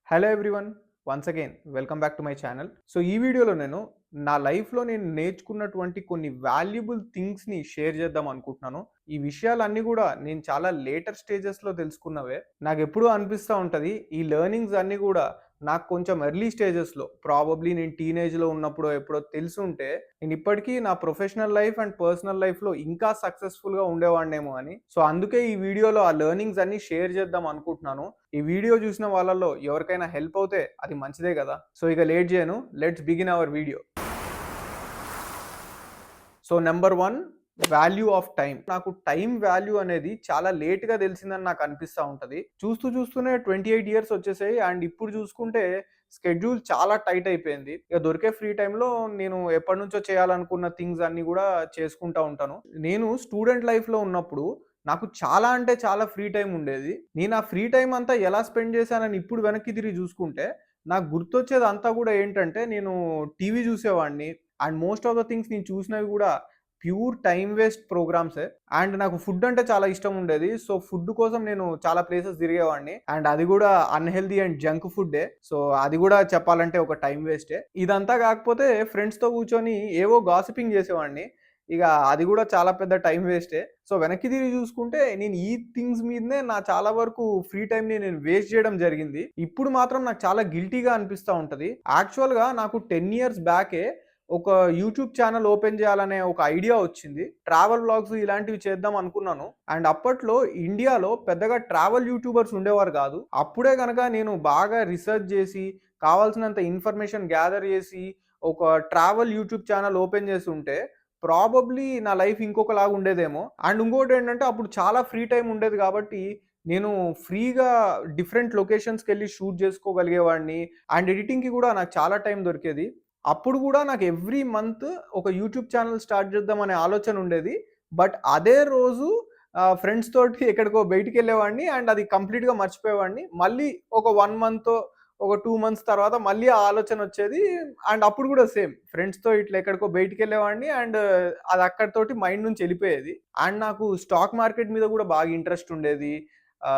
Hello everyone, once again welcome back to my channel. So ఈ వీడియోలో నేను నా లైఫ్లో నేను నేర్చుకున్నటువంటి కొన్ని వాల్యుబుల్ థింగ్స్ని షేర్ చేద్దాం అనుకుంటున్నాను. ఈ విషయాలన్నీ కూడా నేను చాలా లేటర్ స్టేజెస్లో తెలుసుకున్నవే. నాకు ఎప్పుడూ అనిపిస్తూ ఉంటుంది ఈ లెర్నింగ్స్ అన్నీ కూడా నాకు కొంచెం ఎర్లీ స్టేజెస్లో ప్రాబబ్లీ నేను టీనేజ్లో ఉన్నప్పుడో ఎప్పుడో తెలుసుంటే నేను ఇప్పటికీ నా ప్రొఫెషనల్ లైఫ్ అండ్ పర్సనల్ లైఫ్లో ఇంకా సక్సెస్ఫుల్గా ఉండేవాడినేమో అని. సో అందుకే ఈ వీడియోలో ఆ లెర్నింగ్స్ అన్నీ షేర్ చేద్దాం అనుకుంటున్నాను. ఈ వీడియో చూసిన వాళ్ళలో ఎవరికైనా హెల్ప్ అవుతే అది మంచిదే కదా. సో ఇక లేట్ చేయను, let's begin our video. So number 1, value of time. నాకు టైం వాల్యూ అనేది చాలా లేట్గా తెలిసిందని నాకు అనిపిస్తూ ఉంటుంది. చూస్తూనే 28 ఇయర్స్ వచ్చేసాయి అండ్ ఇప్పుడు చూసుకుంటే స్కెడ్యూల్ చాలా టైట్ అయిపోయింది. ఇక దొరికే ఫ్రీ టైంలో నేను ఎప్పటి నుంచో చేయాలనుకున్న థింగ్స్ అన్నీ కూడా చేసుకుంటూ ఉంటాను. నేను స్టూడెంట్ లైఫ్లో ఉన్నప్పుడు నాకు చాలా అంటే చాలా ఫ్రీ టైం ఉండేది. నేను ఆ ఫ్రీ టైం అంతా ఎలా స్పెండ్ చేశానని ఇప్పుడు వెనక్కి తిరిగి చూసుకుంటే నాకు గుర్తొచ్చేది అంతా కూడా ఏంటంటే నేను టీవీ చూసేవాడిని and most of the things నేను చూసినవి కూడా ప్యూర్ టైమ్ వేస్ట్ ప్రోగ్రామ్సే. అండ్ నాకు ఫుడ్ అంటే చాలా ఇష్టం ఉండేది. సో ఫుడ్ కోసం నేను చాలా ప్లేసెస్ తిరిగేవాడిని అండ్ అది కూడా అన్‌హెల్తీ అండ్ జంక్ ఫుడ్డే. సో అది కూడా చెప్పాలంటే ఒక టైం వేస్టే. ఇదంతా కాకపోతే ఫ్రెండ్స్‌తో కూర్చొని ఏవో గాసిపింగ్ చేసేవాడిని. ఇక అది కూడా చాలా పెద్ద టైం వేస్టే. సో వెనక్కి తిరిగి చూసుకుంటే నేను ఈ థింగ్స్ మీదనే నా చాలా వరకు ఫ్రీ టైమ్‌ని నేను వేస్ట్ చేయడం జరిగింది. ఇప్పుడు మాత్రం నాకు చాలా గిల్టీగా అనిపిస్తా ఉంటది. యాక్చువల్‌గా నాకు 10 ఇయర్స్ బ్యాకే ఒక యూట్యూబ్ ఛానల్ ఓపెన్ చేయాలనే ఒక ఐడియా వచ్చింది. ట్రావెల్ వ్లాగ్స్ ఇలాంటివి చేద్దాం అనుకున్నాను. అండ్ అప్పట్లో ఇండియాలో పెద్దగా ట్రావెల్ యూట్యూబర్స్ ఉండేవారు కాదు. అప్పుడే గనక నేను బాగా రిసర్చ్ చేసి, కావాల్సినంత ఇన్ఫర్మేషన్ గ్యాదర్ చేసి, ఒక ట్రావెల్ యూట్యూబ్ ఛానల్ ఓపెన్ చేసి ఉంటే ప్రాబబ్లీ నా లైఫ్ ఇంకొకలాగా ఉండేదేమో. అండ్ ఇంకోటేంటంటే అప్పుడు చాలా ఫ్రీ టైమ్ ఉండేది కాబట్టి నేను ఫ్రీగా డిఫరెంట్ లొకేషన్స్‌కెళ్ళి షూట్ చేసుకోగలిగేవాడిని. అండ్ ఎడిటింగ్‌కి కూడా నాకు చాలా టైం దొరికేది. అప్పుడు గూడా నాకు ఎవ్రీ మంత్ ఒక యూట్యూబ్ ఛానెల్ స్టార్ట్ చేద్దామనే ఆలోచన ఉండేది. బట్ అదే రోజు ఫ్రెండ్స్ తోటి ఎక్కడికో బయటికెళ్ళేవాడిని అండ్ అది కంప్లీట్‌గా మర్చిపోయేవాడిని. మళ్ళీ ఒక 1 మంతో, ఒక 2 మంత్స్ తర్వాత మళ్ళీ ఆ ఆలోచనొచ్చేది. అండ్ అప్పుడు గూడా సేమ్ ఫ్రెండ్స్‌తో ఇట్లా ఎక్కడికో బయటికెళ్ళేవాడిని అండ్ అది అక్కడితోటి మైండ్ నుంచి ఎళ్ళిపోయేది. అండ్ నాకు స్టాక్ మార్కెట్ మీద గూడా బాగా ఇంట్రెస్ట్ ఉండేది.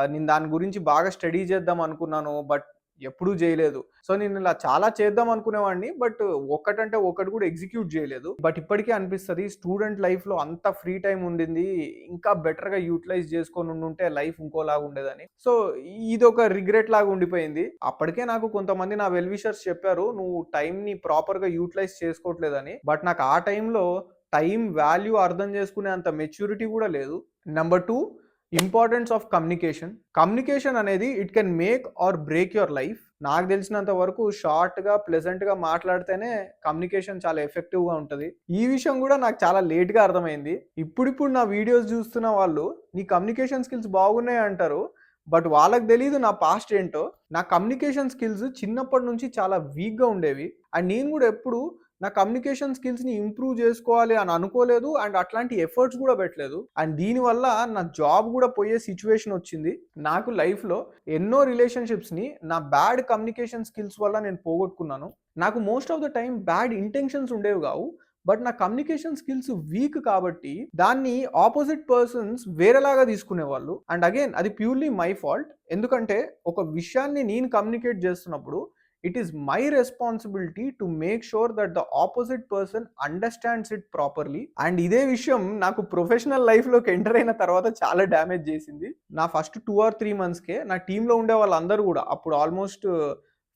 నేను దాని గురించి బాగా స్టడీ చేద్దాం అనుకున్నాను. బట్ ఎప్పుడూ జేయలేదు. సో నేను ఇలా చాలా చేద్దాం అనుకునేవాడిని. బట్ ఒక్కటంటే ఒకటి కూడా ఎగ్జిక్యూట్ జేయలేదు. బట్ ఇప్పటికీ అనిపిస్తది స్టూడెంట్ లైఫ్‌లో అంత ఫ్రీ టైమ్ ఉండింది. ఇంకా బెటర్‌గా యుటిలైజ్ చేసుకొని ఉండుంటే లైఫ్ ఇంకోలాగా ఉండేదని. సో ఇదొక రిగ్రెట్ లాగా ఉండిపోయింది. అప్పటికే నాకు కొంతమంది నా వెల్ విషర్స్ చెప్పారు. "నువ్వు టైమ్‌ని ప్రాపర్‌గా యుటిలైజ్ చేసుకోవట్లేదని." బట్ నాకు ఆ టైంలో టైమ్ వాల్యూ అర్థం చేసుకునే అంత మెచ్యూరిటీ కూడా లేదు. Number 2, importance of communication. Communication అనేది it can make or break your life. నాకు తెలిసినంత వరకు షార్ట్‌గా, ప్లెజెంట్‌గా మాట్లాడితేనే కమ్యూనికేషన్ చాలా ఎఫెక్టివ్‌గా ఉంటది. ఈ విషయం గూడా నాకు చాలా లేట్‌గా అర్థమైంది. ఇప్పుడిప్పుడు నా వీడియోస్ జూస్తున్న వాళ్ళు నీ కమ్యూనికేషన్ స్కిల్స్ బాగున్నాయి అంటారు. బట్ వాళ్ళకి తెలీదు నా పాస్ట్ ఏంటో. నా కమ్యూనికేషన్ స్కిల్స్ చిన్నప్పటి నుంచి చాలా వీక్‌గా ఉండేవి. అండ్ నేను గూడా ఎప్పుడు నా కమ్యూనికేషన్ స్కిల్స్‌ని ఇంప్రూవ్ జేసుకోవాలి అని అనుకోలేదు. అండ్ అట్లాంటి ఎఫర్ట్స్ గూడా పెట్టలేదు. అండ్ దీనివల్ల నా జాబ్ గూడా పోయే సిట్యుయేషన్ వచ్చింది. నాకు లైఫ్‌లో ఎన్నో రిలేషన్‌షిప్స్‌ని నా బ్యాడ్ కమ్యూనికేషన్ స్కిల్స్ వల్ల నేను పోగొట్టుకున్నాను. నాకు most of the time bad intentions ఉండేవి గావు. బట్ నా కమ్యూనికేషన్ స్కిల్స్ వీక్ కాబట్టి దాన్ని ఆపోజిట్ పర్సన్స్ వేరేలాగా తీసుకునేవాళ్ళు. అండ్ అగైన్ అది ప్యూర్‌లీ మై ఫాల్ట్. ఎందుకంటే ఒక విషయాన్ని నేను కమ్యూనికేట్ చేస్తున్నప్పుడు it is my responsibility to make sure that the opposite person understands it properly. And ఇదే విషయం నాకు ప్రొఫెషనల్ లైఫ్‌లోకి ఎంటర్ అయిన తర్వాత చాలా డ్యామేజ్ చేసింది. నా ఫస్ట్ 2 ఆర్ 3 మంత్స్‌కే నా టీమ్‌లో ఉండే వాళ్ళందరూ గూడా అప్పుడు ఆల్మోస్ట్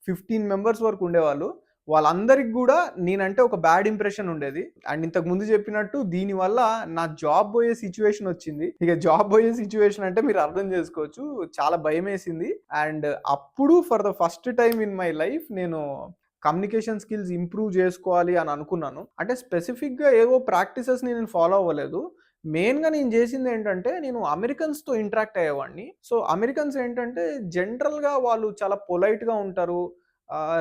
15 మెంబర్స్ వరకు ఉండేవాళ్ళు. వాళ్ళందరికి గూడా నేనంటే ఒక బ్యాడ్ ఇంప్రెషన్ ఉండేది. అండ్ ఇంతకు ముందు చెప్పినట్టు దీనివల్ల నా జాబ్ పోయే సిట్యుయేషన్ వచ్చింది. ఇక జాబ్ పోయే సిట్యుయేషన్ అంటే మీరు అర్థం చేసుకోవచ్చు. చాలా భయమేసింది. అండ్ అప్పుడు for the first time in my life నేను కమ్యూనికేషన్ స్కిల్స్ ఇంప్రూవ్ చేసుకోవాలి అని అనుకున్నాను. అంటే స్పెసిఫిక్‌గా ఏవో ప్రాక్టీసెస్‌ని నేను ఫాలో అవ్వలేదు. మెయిన్‌గా నేను చేసిందేంటంటే నేను అమెరికన్స్‌తో ఇంటరాక్ట్ అయ్యేవాడిని. సో అమెరికన్స్ ఏంటంటే జనరల్‌గా వాళ్ళు చాలా పొలైట్‌గా ఉంటారు.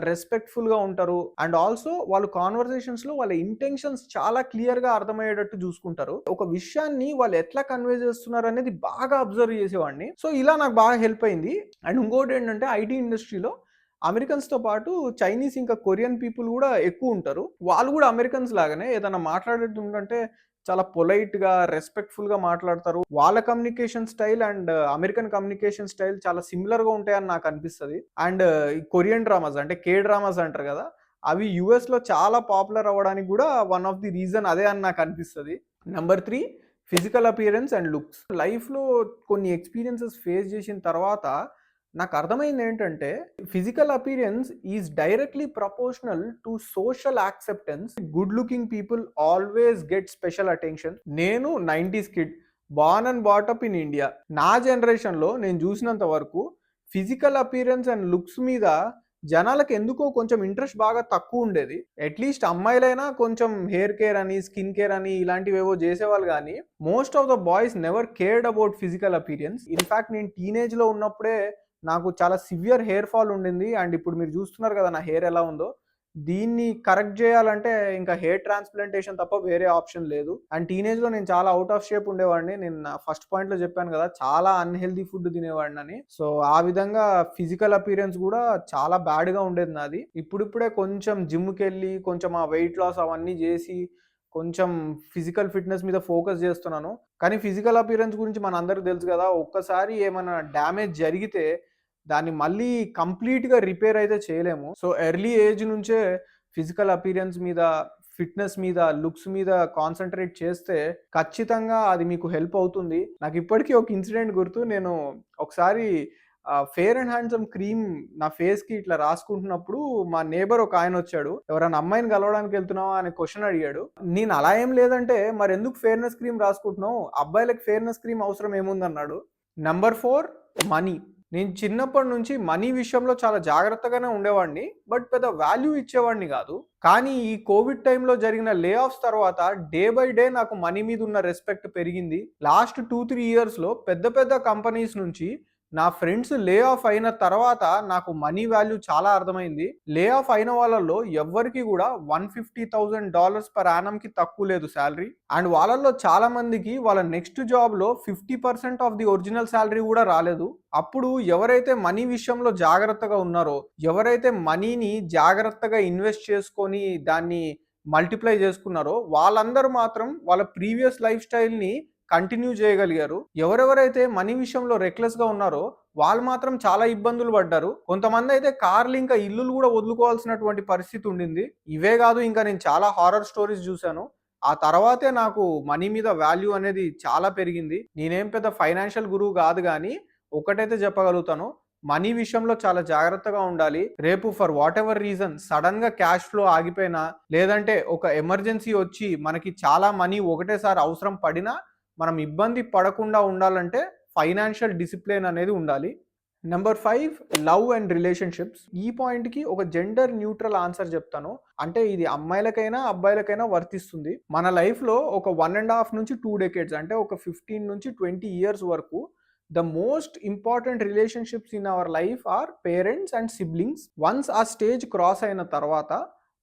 రెస్పెక్ట్‌ఫుల్‌గా ఉంటారు. అండ్ ఆల్సో వాళ్ళు కాన్వర్జేషన్స్‌లో వాళ్ళ ఇంటెన్షన్స్ చాలా క్లియర్‌గా అర్థమయ్యేటట్టు చూసుకుంటారు. ఒక విషయాన్ని వాళ్ళు ఎట్లా కన్వే చేస్తున్నారనేది బాగా అబ్జర్వ్ చేసేవాడిని. సో ఇలా నాకు బాగా హెల్ప్ అయింది. అండ్ ఇంకోటేంటంటే ఐటీ ఇండస్ట్రీలో అమెరికన్స్‌తో పాటు చైనీస్ ఇంకా కొరియన్ పీపుల్ గూడా ఎక్కువుంటారు. వాళ్ళు గూడా అమెరికన్స్ లాగానే ఏదన్నా మాట్లాడేదుందంటే చాలా పొలైట్‌గా, రెస్పెక్ట్‌ఫుల్‌గా మాట్లాడతారు. వాళ్ళ communication style and American communication style చాలా సిమిలర్‌గా ఉంటాయని నాకనిపిస్తది. అండ్ ఈ కొరియన్ డ్రామాస్ అంటే కే డ్రామాస్ అంటారు గదా! అవి యూఎస్‌లో చాలా పాపులర్ అవ్వడానికి గూడా వన్ ఆఫ్ ది రీజన్ అదే అని నాకనిపిస్తది. Number 3 physical appearance and looks. లైఫ్‌లో కొన్ని ఎక్స్‌పీరియన్సెస్ ఫేస్ చేసిన తర్వాత నాకర్థమైందేంటంటే, physical appearance is directly proportional to social acceptance. Good looking people always get special attention. నేను 90s kid. Born and brought up in India. నా జనరేషన్‌లో నేను చూసినంత వరకు ఫిజికల్ అపియరెన్స్ అండ్ లుక్స్ మీద జనాలకి ఎందుకో కొంచెం ఇంట్రెస్ట్ బాగా తక్కువుండేది. అట్‌లీస్ట్ అమ్మాయిలైనా కొంచెం హెయిర్ కేర్ అని, స్కిన్ కేర్ అని ఇలాంటివేవో జేసేవాళ్ళు గానీ, most of the boys never cared about physical appearance. In fact నేను టీనేజ్‌లో ఉన్నప్పుడే నాకు చాలా సివియర్ హెయిర్ ఫాల్ ఉండింది. అండ్ ఇప్పుడు మీరు చూస్తున్నారు కదా నా హెయిర్ ఎలా ఉందో. దీన్ని కరెక్ట్ జేయాలంటే ఇంకా హెయిర్ ట్రాన్స్‌ప్లాంటేషన్ తప్ప వేరే ఆప్షన్ లేదు. అండ్ టీనేజ్‌లో నేను చాలా ఔట్ ఆఫ్ షేప్ ఉండేవాడిని. నేను నా ఫస్ట్ పాయింట్‌లో చెప్పాను గదా! చాలా అన్‌హెల్తీ ఫుడ్ తినేవాడినని. సో, ఆ విధంగా ఫిజికల్ అపియరెన్స్ గూడా చాలా బ్యాడ్‌గా ఉండేది నాది. ఇప్పుడిప్పుడే కొంచెం జిమ్‌కెళ్ళి కొంచెం ఆ వెయిట్ లాస్ అవన్నీ జేసి కొంచెం ఫిజికల్ ఫిట్‌నెస్ మీద ఫోకస్ జేస్తున్నాను. కానీ ఫిజికల్ అపియరెన్స్ గురించి మనందరికి తెలుసు గదా! ఒక్కసారి ఏమన్నా డ్యామేజ్ జరిగితే దాన్ని మళ్ళీ కంప్లీట్‌గా రిపేర్ అయితే చేయలేము. సో, ఎర్లీ ఏజ్ నుంచే ఫిజికల్ అపియరెన్స్ మీద, ఫిట్‌నెస్ మీద, లుక్స్ మీద కాన్సంట్రేట్ చేస్తే ఖచ్చితంగా అది మీకు హెల్ప్ అవుతుంది. నాకిప్పటికీ ఒక ఇన్సిడెంట్ గుర్తు. నేను ఒకసారి ఫెయిర్ అండ్ హ్యాండ్సమ్ క్రీమ్ నా ఫేస్‌కి ఇట్లా రాసుకుంటున్నప్పుడు మా నేబర్ ఒకాయనొచ్చాడు. "ఎవరైనా అమ్మాయిని కలవడానికి వెళ్తున్నావా?" అని క్వెషన్ అడిగాడు. నేను అలా ఏం లేదంటే, "మరెందుకు ఫెయిర్‌నెస్ క్రీమ్ రాసుకుంటున్నావు? అబ్బాయిలకి ఫెయిర్‌నెస్ క్రీమ్ అవసరం ఏముందన్నాడు. Number 4 money. నేను చిన్నప్పటి నుంచి మనీ విషయంలో చాలా జాగ్రత్తగానే ఉండేవాడిని. బట్ పెద్ద వాల్యూ ఇచ్చేవాడిని గాదు. కానీ ఈ కోవిడ్ టైమ్‌లో జరిగిన లే ఆఫ్స్ తర్వాత డే బై డే నాకు మనీ మీద ఉన్న రెస్పెక్ట్ పెరిగింది. లాస్ట్ 2, 3 ఇయర్స్‌లో పెద్ద పెద్ద కంపెనీస్ నుంచి నా ఫ్రెండ్స్ లే ఆఫ్ అయిన తర్వాత నాకు మనీ వాల్యూ చాలా అర్థమైంది. లే ఆఫ్ అయిన వాళ్ళలో ఎవ్వరికీ గూడా $150,000 పర్ యానమ్‌కి తక్కువ లేదు సాలరీ. అండ్ వాళ్ళలో చాలా మందికి వాళ్ళ నెక్స్ట్ జాబ్‌లో 50% ఆఫ్ ది ఒరిజినల్ సాలరీ గూడా రాలేదు. అప్పుడు ఎవరైతే మనీ విషయంలో జాగ్రత్తగా ఉన్నారో, ఎవరైతే మనీని జాగ్రత్తగా ఇన్వెస్ట్ చేసుకొని దాన్ని మల్టిప్లై చేసుకున్నారో, వాళ్ళందరూ మాత్రం వాళ్ళ ప్రీవియస్ లైఫ్ స్టైల్‌ని కంటిన్యూ చేయగలిగారు. ఎవరెవరైతే మనీ విషయంలో రెక్లెస్‌గా ఉన్నారో, వాళ్ళు మాత్రం చాలా ఇబ్బందులు పడ్డారు. కొంతమందైతే కార్లు ఇంకా ఇల్లులు గూడా వదులుకోవాల్సినటువంటి పరిస్థితి ఉండింది. ఇవే గాదు ఇంకా నేను చాలా హారర్ స్టోరీస్ జూసాను. ఆ తర్వాతే నాకు మనీ మీద వాల్యూ అనేది చాలా పెరిగింది. నేనేం పెద్ద ఫైనాన్షియల్ గురువు గాదు గానీ, ఒకటైతే చెప్పగలుగుతాను. మనీ విషయంలో చాలా జాగ్రత్తగా ఉండాలి. రేపు ఫర్ వాటెవర్ రీజన్ సడెన్‌గా క్యాష్ ఫ్లో ఆగిపోయినా, లేదంటే ఒక ఎమర్జెన్సీ ఒచ్చి మనకి చాలా మనీ ఒకటేసారి అవసరం పడినా మనం ఇబ్బంది పడకుండా ఉండాలంటే ఫైనాన్షియల్ డిసిప్లిన్ అనేది ఉండాలి. Number 5 love and relationships. ఈ పాయింట్‌కి ఒక జెండర్ న్యూట్రల్ ఆన్సర్ చెప్తాను. అంటే ఇది అమ్మాయిలకైనా, అబ్బాయిలకైనా వర్తిస్తుంది. మన లైఫ్‌లో ఒక 1 ½ నుంచి 2 డెకేడ్స్ అంటే ఒక 15 నుంచి 20 ఇయర్స్ వరకు the most important relationships in our life are parents and siblings. Once ఆ స్టేజ్ క్రాస్ అయిన తర్వాత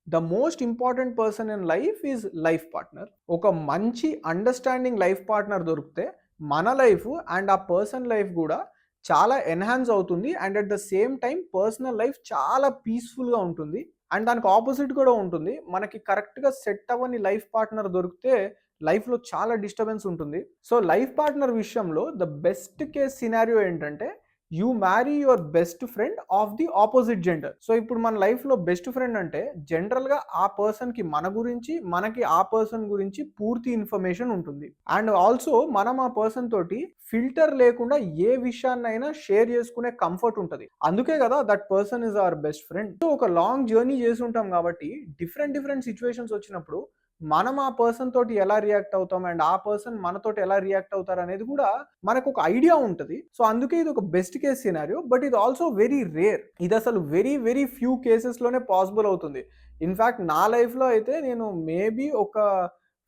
the most important person in life is life partner. ఒక మంచి అండర్‌స్టాండింగ్ లైఫ్ పార్ట్నర్ దొరికితే మన లైఫ్ అండ్ ఆ పర్సన్ లైఫ్ గూడా చాలా ఎన్హాన్స్ అవుతుంది. And at the same time personal life చాలా పీస్‌ఫుల్‌గా ఉంటుంది. అండ్ దానికి ఆపోజిట్ కూడా ఉంటుంది. మనకి కరెక్ట్‌గా సెట్ అవ్వని లైఫ్ పార్ట్నర్ దొరికితే లైఫ్‌లో చాలా డిస్టర్బెన్స్ ఉంటుంది. సో, లైఫ్ పార్ట్నర్ విషయంలో ద బెస్ట్ కేస్ సినారియో ఏంటంటే you marry your best friend of the opposite gender. So, ఇప్పుడు మన లైఫ్‌లో బెస్ట్ ఫ్రెండ్ అంటే జనరల్‌గా ఆ పర్సన్‌కి మన గురించి, మనకి ఆ పర్సన్ గురించి పూర్తి ఇన్ఫర్మేషన్ ఉంటుంది. అండ్ ఆల్సో మనం ఆ పర్సన్ తోటి ఫిల్టర్ లేకుండా ఏ విషయాన్నైనా షేర్ చేసుకునే కంఫర్ట్ ఉంటది. అందుకే గదా that person is our best friend. So, ఒక లాంగ్ జర్నీ చేసి ఉంటాం కాబట్టి డిఫరెంట్ సిట్యుయేషన్స్ వచ్చినప్పుడు మనం ఆ పర్సన్ తోటి ఎలా రియాక్ట్ అవుతాం అండ్ ఆ పర్సన్ మనతోటి ఎలా రియాక్ట్ అవుతారనేది గూడా మనకొక ఐడియా ఉంటది. సో, అందుకే ఇదొక బెస్ట్ కేస్ సినారియో. బట్ ఇది ఆల్సో వెరీ రేర్. ఇదసలు వెరీ ఫ్యూ కేసెస్‌లోనే పాసిబుల్ అవుతుంది. ఇన్‌ఫాక్ట్ నా లైఫ్‌లో అయితే నేను మేబీ ఒక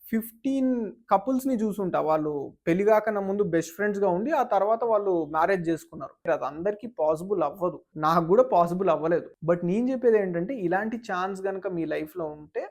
15 కపుల్స్‌ని జూసుంటా. వాళ్ళు పెళ్లి గాకన్నా ముందు బెస్ట్ ఫ్రెండ్స్‌గా ఉండి, ఆ తర్వాత వాళ్ళు మ్యారేజ్ జేసుకున్నారు. అది అందరికీ పాసిబుల్ అవ్వదు. నాకు గూడా పాసిబుల్ అవ్వలేదు. బట్ నేను జెప్పేదేంటంటే ఇలాంటి ఛాన్స్ గనక మీ లైఫ్‌లో ఉంటే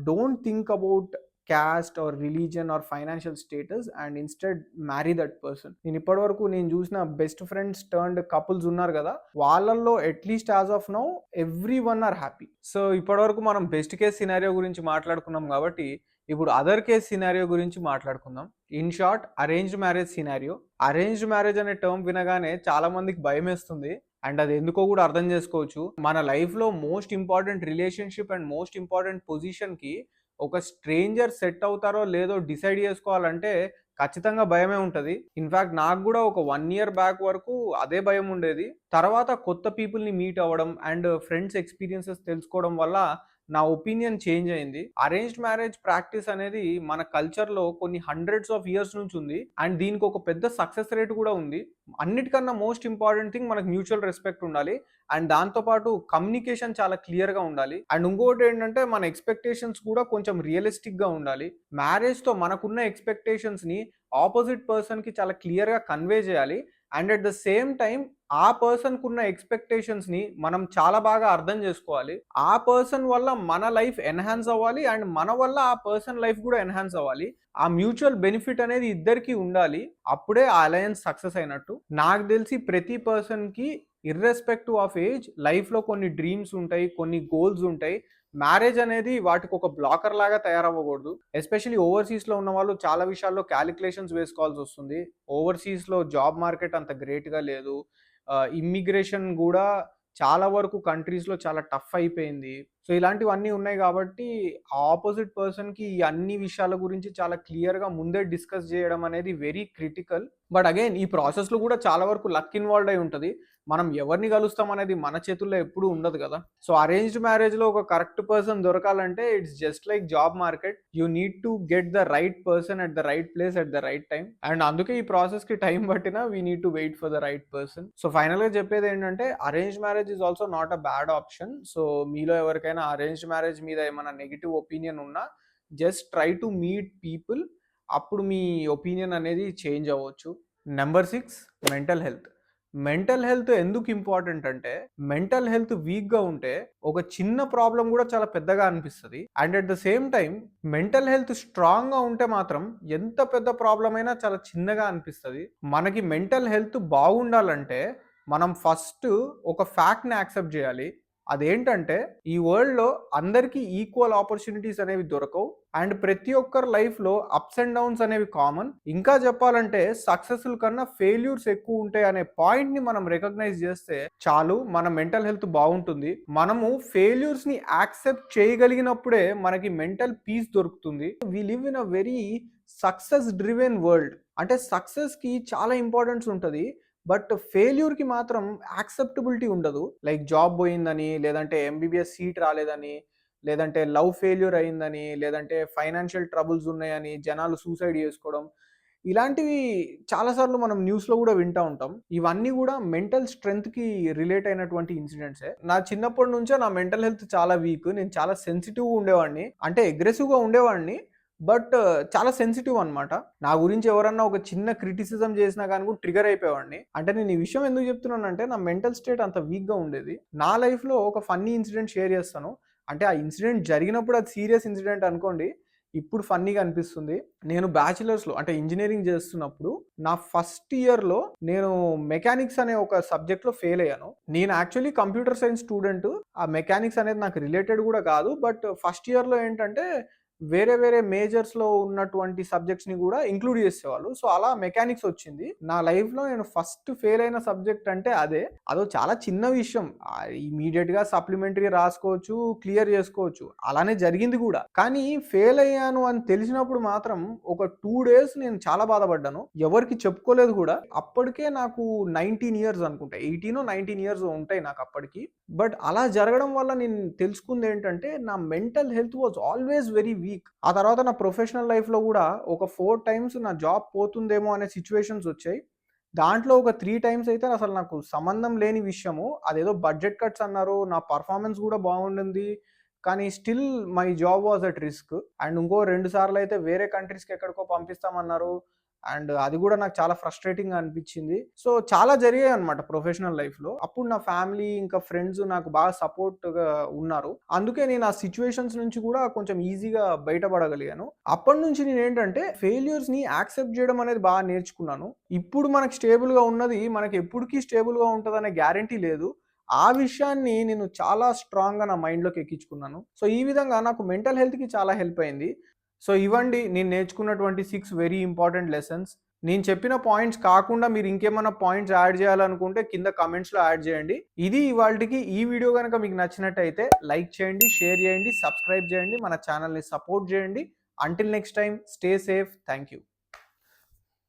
don't think about caste or religion or financial status and instead marry that person. ఇప్పటివరకు నేను జూసిన బెస్ట్ ఫ్రెండ్స్ టర్న్డ్ కపుల్స్ ఉన్నారు గదా! వాళ్ళల్లో at least as of now everyone are happy. So, ఇప్పటివరకు మనం బెస్ట్ కేస్ సినారియో గురించి మాట్లాడుకున్నాం గాబట్టి ఇప్పుడు అదర్ కేస్ సినారియో గురించి మాట్లాడుకుందాం. In short arranged marriage scenario. Arranged marriage అనే టర్మ్ వినగానే చాలా మందికి భయమేస్తుంది. అండ్ అది ఎందుకో కూడా అర్థం చేసుకోవచ్చు. మన లైఫ్‌లో most important relationship and most important పొజిషన్‌కి ఒక స్ట్రేంజర్ సెట్ అవుతారో లేదో డిసైడ్ చేసుకోవాలంటే ఖచ్చితంగా భయమే ఉంటది. ఇన్‌ఫాక్ట్ నాకు గూడా ఒక 1 ఇయర్ బ్యాక్ వరకు అదే భయం ఉండేది. తర్వాత కొత్త పీపుల్‌ని మీట్ అవ్వడం అండ్ ఫ్రెండ్స్ ఎక్స్‌పీరియన్సెస్ తెలుసుకోవడం వల్ల నా ఒపీనియన్ చేంజ్ అయింది. అరేంజ్డ్ మ్యారేజ్ ప్రాక్టీస్ అనేది మన కల్చర్‌లో కొన్ని హండ్రెడ్స్ ఆఫ్ ఇయర్స్ నుంచి ఉంది. అండ్ దీనికి ఒక పెద్ద సక్సెస్ రేట్ కూడా ఉంది. అన్నిటికన్నా మోస్ట్ ఇంపార్టెంట్ థింగ్ మనకు మ్యూచువల్ రెస్పెక్ట్ ఉండాలి. అండ్ దాంతో పాటు కమ్యూనికేషన్ చాలా క్లియర్‌గా ఉండాలి. అండ్ ఇంకోటి ఏంటంటే మన ఎక్స్‌పెక్టేషన్స్ కూడా కొంచెం రియలిస్టిక్‌గా ఉండాలి. మ్యారేజ్‌తో మనకున్న ఎక్స్‌పెక్టేషన్స్‌ని ఆపోజిట్ పర్సన్‌కి చాలా క్లియర్‌గా కన్వే చేయాలి. And at the same time ఆ పర్సన్‌కున్న ఎక్స్‌పెక్టేషన్స్‌ని మనం చాలా బాగా అర్థం చేసుకోవాలి. ఆ పర్సన్ వల్ల మన లైఫ్ ఎన్హాన్స్ అవ్వాలి. అండ్ మన వల్ల ఆ పర్సన్ లైఫ్ కూడా ఎన్హాన్స్ అవ్వాలి. ఆ మ్యూచువల్ బెనిఫిట్ అనేది ఇద్దరికీ ఉండాలి. అప్పుడే ఆ అలయన్స్ సక్సెస్ అయినట్టు. నాకు తెలిసి ప్రతి పర్సన్‌కి ఇర్రెస్పెక్టివ్ ఆఫ్ ఏజ్ లైఫ్‌లో కొన్ని డ్రీమ్స్ ఉంటాయి. కొన్ని గోల్స్ ఉంటాయి. మ్యారేజ్ అనేది వాటికి ఒక బ్లాకర్ లాగా తయారవ్వకూడదు. ఎస్పెషల్లీ ఓవర్‌సీస్‌లో ఉన్నవాళ్ళు చాలా విషయాల్లో కాలిక్యులేషన్స్ వేసుకోవాల్సొస్తుంది. ఓవర్‌సీస్‌లో జాబ్ మార్కెట్ అంత గ్రేట్‌గా లేదు. ఇమ్మిగ్రేషన్ గూడా చాలా వరకు కంట్రీస్‌లో చాలా టఫ్ అయిపోయింది. సో, ఇలాంటివన్నీ ఉన్నాయి గాబట్టి, ఆ ఆపోజిట్ పర్సన్‌కి ఈ అన్ని విషయాల గురించి చాలా క్లియర్‌గా ముందే డిస్కస్ జేయడం అనేది వెరీ క్రిటికల్. బట్ అగైన్ ఈ ప్రాసెస్‌లో గూడా చాలా వరకు లక్ ఇన్వాల్వ్డ్ అయి ఉంటది. మనం ఎవరిని కలుస్తాం అనేది మన చేతుల్లో ఎప్పుడూ ఉండదు గదా! సో, అరేంజ్డ్ మ్యారేజ్‌లో ఒక కరెక్ట్ పర్సన్ దొరకాలంటే it's just like job market. You need to get the right person at the right place at the right time. And అందుకే ఈ ప్రాసెస్‌కి టైం పట్టినా we need to wait for the right person. So, ఫైనల్‌గా చెప్పేదేంటంటే arranged marriage is also not a bad option. So, మీలో ఎవరికైనా arranged marriage మీద ఏమైనా నెగెటివ్ ఒపీనియన్ ఉన్నా just try to meet people. అప్పుడు మీ ఒపీనియన్ అనేది చేంజ్ అవ్వచ్చు. Number 6 mental health. Mental health ఎందుకు ఇంపార్టెంట్ అంటే, మెంటల్ హెల్త్ వీక్‌గా ఉంటే ఒక చిన్న ప్రాబ్లమ్ గూడా చాలా పెద్దగా అనిపిస్తది. And at the same time mental health స్ట్రాంగ్‌గా ఉంటే మాత్రం ఎంత పెద్ద ప్రాబ్లమ్ అయినా చాలా చిన్నగా అనిపిస్తది. మనకి మెంటల్ హెల్త్ బాగుండాలంటే మనం ఫస్ట్ ఒక ఫ్యాక్ట్‌ని యాక్సెప్ట్ జేయాలి. అదేంటంటే ఈ వరల్డ్‌లో అందరికీ ఈక్వల్ ఆపర్చునిటీస్ అనేవి దొరకవు. అండ్ ప్రతి ఒక్కరి లైఫ్‌లో అప్స్ అండ్ డౌన్స్ అనేవి కామన్. ఇంకా చెప్పాలంటే సక్సెస్‌ల కన్నా ఫెయిల్యూర్స్ ఎక్కువ ఉంటాయి అనే పాయింట్‌ని మనం రికగ్నైజ్ చేస్తే చాలు మన మెంటల్ హెల్త్ బాగుంటుంది. మనము ఫెయిల్యూర్స్‌ని యాక్సెప్ట్ చేయగలిగినప్పుడే మనకి మెంటల్ పీస్ దొరుకుతుంది. We live in a very success driven world. అంటే సక్సెస్‌కి చాలా ఇంపార్టెన్స్ ఉంటది. బట్ ఫెయిల్యూర్‌కి మాత్రం యాక్సెప్టబిలిటీ ఉండదు. లైక్ జాబ్ పోయిందని, లేదంటే ఎంబీబీఎస్ సీట్ రాలేదని, లేదంటే లవ్ ఫెయిల్యూర్ అయిందని, లేదంటే ఫైనాన్షియల్ ట్రబుల్స్ ఉన్నాయని జనాలు సూసైడ్ చేసుకోవడం. ఇలాంటివి చాలా సార్లు మనం న్యూస్‌లో గూడా వింటా ఉంటాం. ఇవన్నీ గూడా మెంటల్ స్ట్రెంగ్త్‌కి రిలేట్ అయినటువంటి ఇన్సిడెంట్సే. నా చిన్నప్పటి నుంచే నా మెంటల్ హెల్త్ చాలా వీక్. నేను చాలా సెన్సిటివ్‌గా ఉండేవాడిని. అంటే అగ్రెసివ్‌గా ఉండేవాడిని. బట్ చాలా సెన్సిటివ్ అనమాట. నా గురించి ఎవరన్నా ఒక చిన్న క్రిటిసిజం చేసినా గాని కూడా ట్రిగ్గర్ అయిపోయేవాడిని. అంటే నేను ఈ విషయం ఎందుకు చెప్తున్నానంటే నా మెంటల్ స్టేట్ అంత వీక్‌గా ఉండేది. నా లైఫ్‌లో ఒక ఫన్నీ ఇన్సిడెంట్ షేర్ చేస్తాను. అంటే ఆ ఇన్సిడెంట్ జరిగినప్పుడు అది సీరియస్ ఇన్సిడెంట్ అనుకోండి. ఇప్పుడు ఫన్నీగా అనిపిస్తుంది. నేను బ్యాచిలర్స్‌లో అంటే ఇంజినీరింగ్ చేస్తున్నప్పుడు నా ఫస్ట్ ఇయర్‌లో నేను మెకానిక్స్ అనే ఒక సబ్జెక్ట్‌లో ఫెయిల్ అయ్యాను. నేను యాక్చువల్లీ కంప్యూటర్ సైన్స్ స్టూడెంట్. ఆ మెకానిక్స్ అనేది నాకు రిలేటెడ్ కూడా కాదు. బట్ ఫస్ట్ ఇయర్‌లో ఏంటంటే వేరే వేరే మేజర్స్‌లో ఉన్నటువంటి సబ్జెక్ట్స్‌ని గూడా ఇంక్లూడ్ చేసేవాళ్ళు. సో, అలా మెకానిక్స్ వచ్చింది. నా లైఫ్‌లో నేను ఫస్ట్ ఫెయిల్ అయిన సబ్జెక్ట్ అంటే అదే. అదో చాలా చిన్న విషయం. ఇమ్మీడియేట్‌గా సప్లిమెంటరీ రాసుకోవచ్చు, క్లియర్ చేసుకోవచ్చు. అలానే జరిగింది గూడా. కానీ ఫెయిల్ అయ్యాను అని తెలిసినప్పుడు మాత్రం ఒక 2 డేస్ నేను చాలా బాధపడ్డాను. ఎవరికీ చెప్పుకోలేదు గూడా. అప్పటికే నాకు 19 ఇయర్స్ అనుకుంటా. 18 19 ఇయర్స్ ఉంటాయి నాకప్పటికి. బట్ అలా జరగడం వల్ల నేను తెలుసుకుందేంటంటే నా mental health was always very weak. ఆ తర్వాత నా ప్రొఫెషనల్ లైఫ్‌లో గూడా ఒక 4 టైమ్స్ నా జాబ్ పోతుందేమో అనే సిట్యుయేషన్స్ వచ్చాయి. దాంట్లో ఒక 3 టైమ్స్ అయితే అసలు నాకు సంబంధం లేని విషయము. అదేదో బడ్జెట్ కట్స్ అన్నారు. నా పెర్ఫార్మన్స్ గూడా బాగుండింది. కానీ still my job was at risk. And ఇంకో 2 సార్లయితే వేరే కంట్రీస్‌కి ఎక్కడికో పంపిస్తామన్నారు. అండ్ అది గూడా నాకు చాలా ఫ్రస్ట్రేటింగ్‌గా అనిపిచ్చింది. సో, చాలా జరిగాయన్నమాట ప్రొఫెషనల్ లైఫ్‌లో. అప్పుడు నా ఫ్యామిలీ ఇంకా ఫ్రెండ్స్ నాకు బాగా సపోర్ట్‌గా ఉన్నారు. అందుకే నేను ఆ సిట్యుయేషన్స్ నుంచి గూడా కొంచెం ఈజీగా బయటపడగలిగాను. అప్పటినుంచి నేనేంటంటే ఫెయిల్యూర్స్‌ని యాక్సెప్ట్ జేయడం అనేది బాగా నేర్చుకున్నాను. ఇప్పుడు మనకు స్టేబుల్‌గా ఉన్నది మనకి ఎప్పటికి స్టేబుల్‌గా ఉంటదనే గ్యారంటీ లేదు. ఆ విషయాన్ని నేను చాలా స్ట్రాంగ్‌గా నా మైండ్‌లోకి ఎక్కించుకున్నాను. సో, ఈ విధంగా నాకు మెంటల్ హెల్త్‌కి చాలా హెల్ప్ అయింది. సో ఇవండి నేను నేర్చుకున్నటువంటి 6 వెరీ ఇంపార్టెంట్ లెసన్స్. నేను చెప్పిన పాయింట్స్ కాకుండా మీరు ఇంకేమన్నా పాయింట్స్ యాడ్ చేయాలనుకుంటే కింద కామెంట్స్‌లో యాడ్ చేయండి. ఇది ఇవాల్టికి. ఈ వీడియో గనుక మీకు నచ్చినట్టయితే లైక్ చేయండి, షేర్ చేయండి, సబ్స్క్రైబ్ చేయండి, మన ఛానల్‌ని సపోర్ట్ చేయండి. Until next time, stay safe. Thank you.